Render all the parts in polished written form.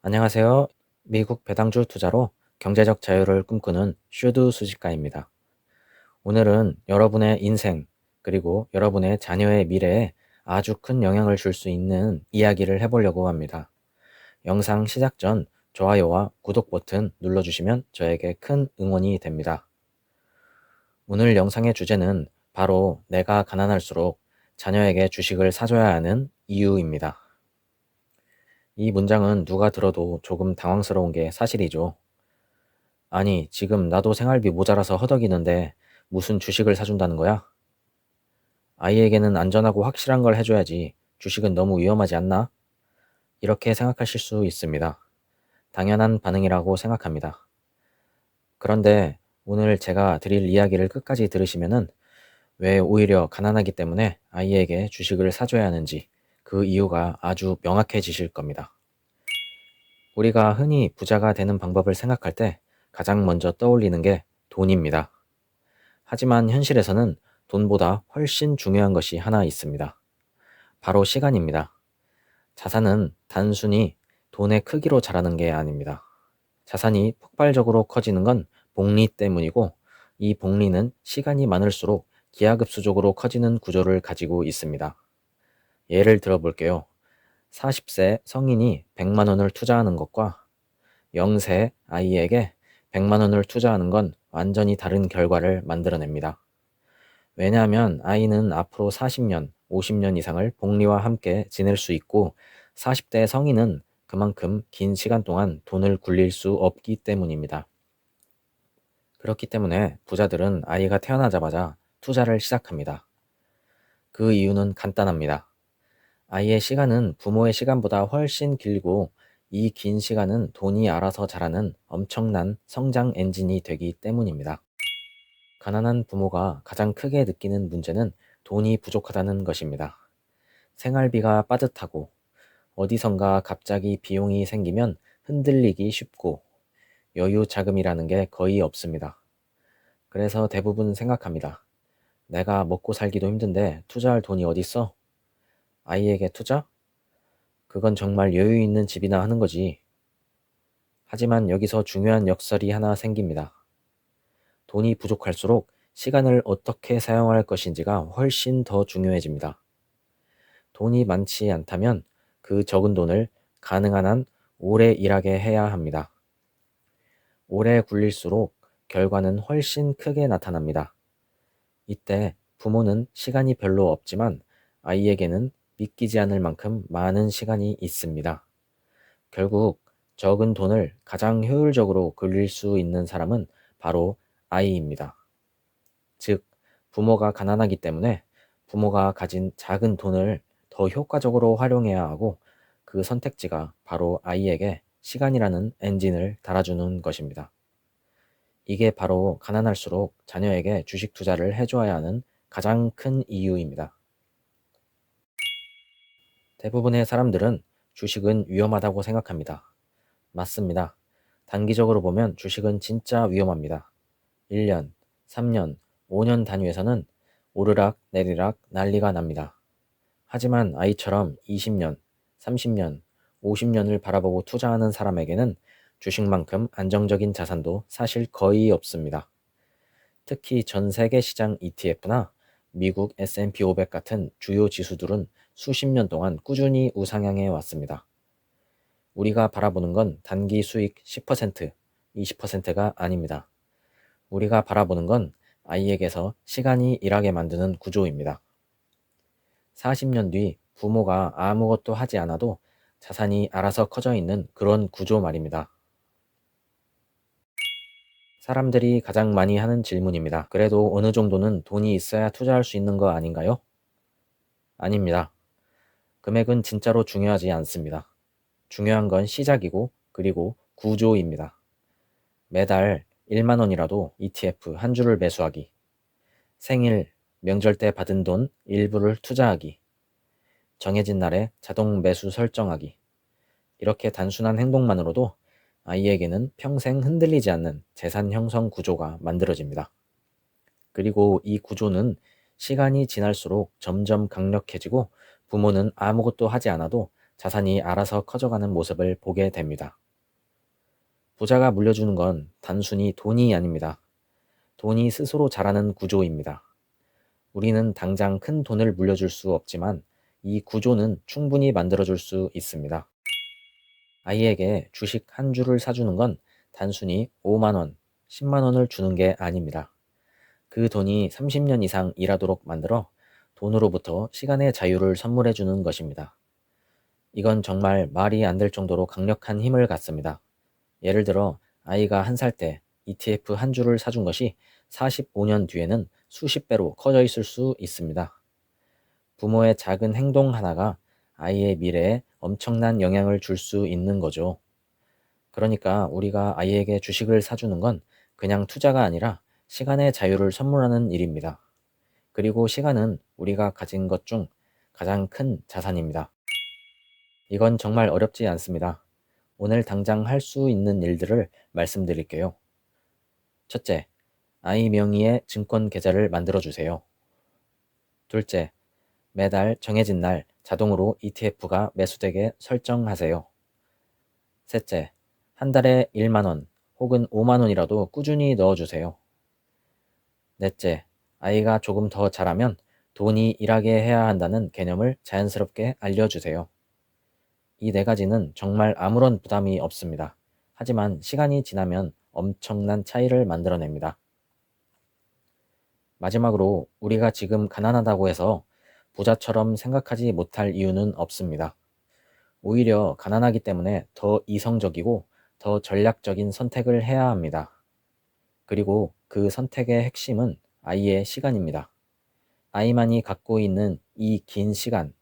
안녕하세요. 미국 배당주 투자로 경제적 자유를 꿈꾸는 슈드 수집가입니다. 오늘은 여러분의 인생, 그리고 여러분의 자녀의 미래에 아주 큰 영향을 줄 수 있는 이야기를 해보려고 합니다. 영상 시작 전 좋아요와 구독 버튼 눌러주시면 저에게 큰 응원이 됩니다. 오늘 영상의 주제는 바로 내가 가난할수록 자녀에게 주식을 사줘야 하는 이유입니다. 이 문장은 누가 들어도 조금 당황스러운 게 사실이죠. 아니, 지금 나도 생활비 모자라서 허덕이는데 무슨 주식을 사준다는 거야? 아이에게는 안전하고 확실한 걸 해줘야지. 주식은 너무 위험하지 않나? 이렇게 생각하실 수 있습니다. 당연한 반응이라고 생각합니다. 그런데 오늘 제가 드릴 이야기를 끝까지 들으시면은 왜 오히려 가난하기 때문에 아이에게 주식을 사줘야 하는지 그 이유가 아주 명확해지실 겁니다. 우리가 흔히 부자가 되는 방법을 생각할 때 가장 먼저 떠올리는 게 돈입니다. 하지만 현실에서는 돈보다 훨씬 중요한 것이 하나 있습니다. 바로 시간입니다. 자산은 단순히 돈의 크기로 자라는 게 아닙니다. 자산이 폭발적으로 커지는 건 복리 때문이고, 이 복리는 시간이 많을수록 기하급수적으로 커지는 구조를 가지고 있습니다. 예를 들어 볼게요. 40세 성인이 100만 원을 투자하는 것과 0세 아이에게 100만 원을 투자하는 건 완전히 다른 결과를 만들어냅니다. 왜냐하면 아이는 앞으로 40년, 50년 이상을 복리와 함께 지낼 수 있고 40대 성인은 그만큼 긴 시간 동안 돈을 굴릴 수 없기 때문입니다. 그렇기 때문에 부자들은 아이가 태어나자마자 투자를 시작합니다. 그 이유는 간단합니다. 아이의 시간은 부모의 시간보다 훨씬 길고 이 긴 시간은 돈이 알아서 자라는 엄청난 성장 엔진이 되기 때문입니다. 가난한 부모가 가장 크게 느끼는 문제는 돈이 부족하다는 것입니다. 생활비가 빠듯하고 어디선가 갑자기 비용이 생기면 흔들리기 쉽고 여유 자금이라는 게 거의 없습니다. 그래서 대부분 생각합니다. 내가 먹고 살기도 힘든데 투자할 돈이 어딨어? 아이에게 투자? 그건 정말 여유 있는 집이나 하는 거지. 하지만 여기서 중요한 역설이 하나 생깁니다. 돈이 부족할수록 시간을 어떻게 사용할 것인지가 훨씬 더 중요해집니다. 돈이 많지 않다면 그 적은 돈을 가능한 한 오래 일하게 해야 합니다. 오래 굴릴수록 결과는 훨씬 크게 나타납니다. 이때 부모는 시간이 별로 없지만 아이에게는 믿기지 않을 만큼 많은 시간이 있습니다. 결국 적은 돈을 가장 효율적으로 굴릴 수 있는 사람은 바로 아이입니다. 즉, 부모가 가난하기 때문에 부모가 가진 작은 돈을 더 효과적으로 활용해야 하고 그 선택지가 바로 아이에게 시간이라는 엔진을 달아주는 것입니다. 이게 바로 가난할수록 자녀에게 주식 투자를 해줘야 하는 가장 큰 이유입니다. 대부분의 사람들은 주식은 위험하다고 생각합니다. 맞습니다. 단기적으로 보면 주식은 진짜 위험합니다. 1년, 3년, 5년 단위에서는 오르락 내리락 난리가 납니다. 하지만 아이처럼 20년, 30년, 50년을 바라보고 투자하는 사람에게는 주식만큼 안정적인 자산도 사실 거의 없습니다. 특히 전 세계 시장 ETF나 미국 S&P 500 같은 주요 지수들은 수십 년 동안 꾸준히 우상향해 왔습니다. 우리가 바라보는 건 단기 수익 10%, 20%가 아닙니다. 우리가 바라보는 건 아이에게서 시간이 일하게 만드는 구조입니다. 40년 뒤 부모가 아무것도 하지 않아도 자산이 알아서 커져 있는 그런 구조 말입니다. 사람들이 가장 많이 하는 질문입니다. 그래도 어느 정도는 돈이 있어야 투자할 수 있는 거 아닌가요? 아닙니다. 금액은 진짜로 중요하지 않습니다. 중요한 건 시작이고 그리고 구조입니다. 매달 1만 원이라도 ETF 한 주를 매수하기, 생일, 명절 때 받은 돈 일부를 투자하기, 정해진 날에 자동 매수 설정하기. 이렇게 단순한 행동만으로도 아이에게는 평생 흔들리지 않는 재산 형성 구조가 만들어집니다. 그리고 이 구조는 시간이 지날수록 점점 강력해지고 부모는 아무것도 하지 않아도 자산이 알아서 커져가는 모습을 보게 됩니다. 부자가 물려주는 건 단순히 돈이 아닙니다. 돈이 스스로 자라는 구조입니다. 우리는 당장 큰 돈을 물려줄 수 없지만 이 구조는 충분히 만들어줄 수 있습니다. 아이에게 주식 한 주를 사주는 건 단순히 5만 원, 10만 원을 주는 게 아닙니다. 그 돈이 30년 이상 일하도록 만들어 돈으로부터 시간의 자유를 선물해 주는 것입니다. 이건 정말 말이 안 될 정도로 강력한 힘을 갖습니다. 예를 들어 아이가 1살 때 ETF 한 주를 사준 것이 45년 뒤에는 수십 배로 커져 있을 수 있습니다. 부모의 작은 행동 하나가 아이의 미래에 엄청난 영향을 줄 수 있는 거죠. 그러니까 우리가 아이에게 주식을 사주는 건 그냥 투자가 아니라 시간의 자유를 선물하는 일입니다. 그리고 시간은 우리가 가진 것 중 가장 큰 자산입니다. 이건 정말 어렵지 않습니다. 오늘 당장 할 수 있는 일들을 말씀드릴게요. 첫째, 아이 명의의 증권 계좌를 만들어 주세요. 둘째, 매달 정해진 날 자동으로 ETF가 매수되게 설정하세요. 셋째, 한 달에 1만 원 혹은 5만 원이라도 꾸준히 넣어주세요. 넷째, 아이가 조금 더 자라면 돈이 일하게 해야 한다는 개념을 자연스럽게 알려주세요. 이 네 가지는 정말 아무런 부담이 없습니다. 하지만 시간이 지나면 엄청난 차이를 만들어냅니다. 마지막으로 우리가 지금 가난하다고 해서 부자처럼 생각하지 못할 이유는 없습니다. 오히려 가난하기 때문에 더 이성적이고 더 전략적인 선택을 해야 합니다. 그리고 그 선택의 핵심은 아이의 시간입니다. 아이만이 갖고 있는 이 긴 시간,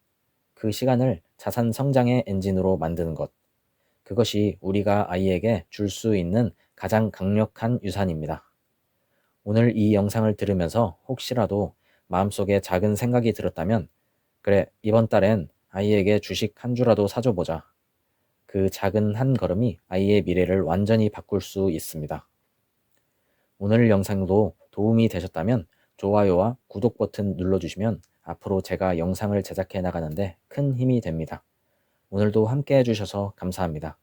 그 시간을 자산 성장의 엔진으로 만드는 것. 그것이 우리가 아이에게 줄 수 있는 가장 강력한 유산입니다. 오늘 이 영상을 들으면서 혹시라도 마음속에 작은 생각이 들었다면, 그래, 이번 달엔 아이에게 주식 한 주라도 사줘보자. 그 작은 한 걸음이 아이의 미래를 완전히 바꿀 수 있습니다. 오늘 영상도 도움이 되셨다면 좋아요와 구독 버튼 눌러주시면 앞으로 제가 영상을 제작해 나가는데 큰 힘이 됩니다. 오늘도 함께 해주셔서 감사합니다.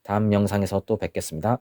다음 영상에서 또 뵙겠습니다.